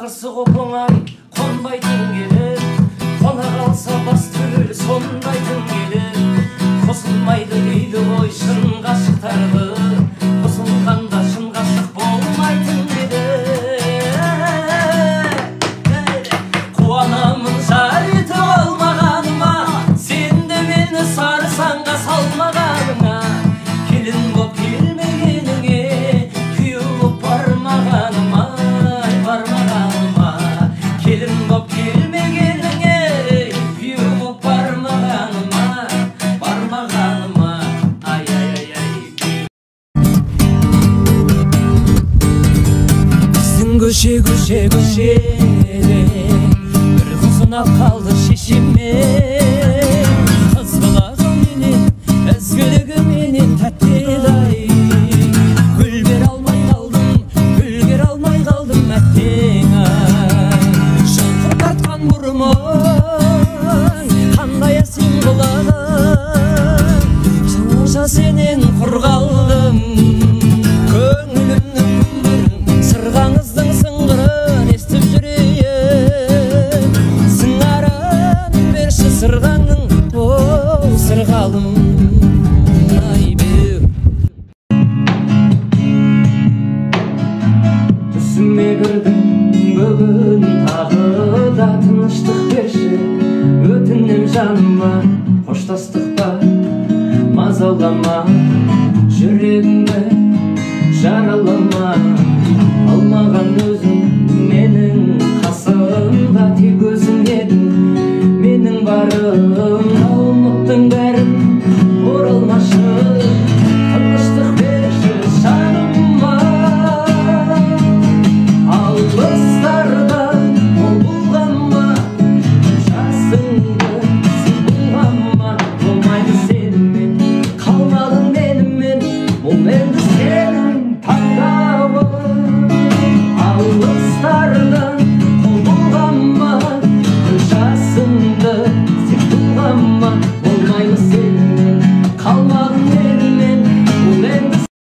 қырсық опыңай қонбайтын келіп, қона қалса бас түгіл сонбайтын келіп, қосылмайды дейді ғой шын ғашықтарды, қосылғанда шын ғашық болмайтын деді. Қуанамын жарты алмағаныма, сен де мені сарсаңға салмағаныңа, келін боп келмегеніңе, күйеу боп бармағаныма, келін боп келмегеніңе, күйеу боп бармағаныма, ай ай ай ай. Біздің көшеде бір қыз ұнап қалды шешеме, қызғалдағыменен ізгілігіменен тәттеді-ай. Гүл бере алмай қалдым әттең-ай. Жылқыр тартқан бұрымың қандай әсем қылығың, жылыша сенен құр қалдым. Көңілімнің күмбірін сырғаңыздың сыңғырын естіп жүрейін. Сыңарын берші сырғаңның, оу сырғалым. Түсіме кірдің бүгін тағы да тыныштық берші, өтінем жаныма қоштастық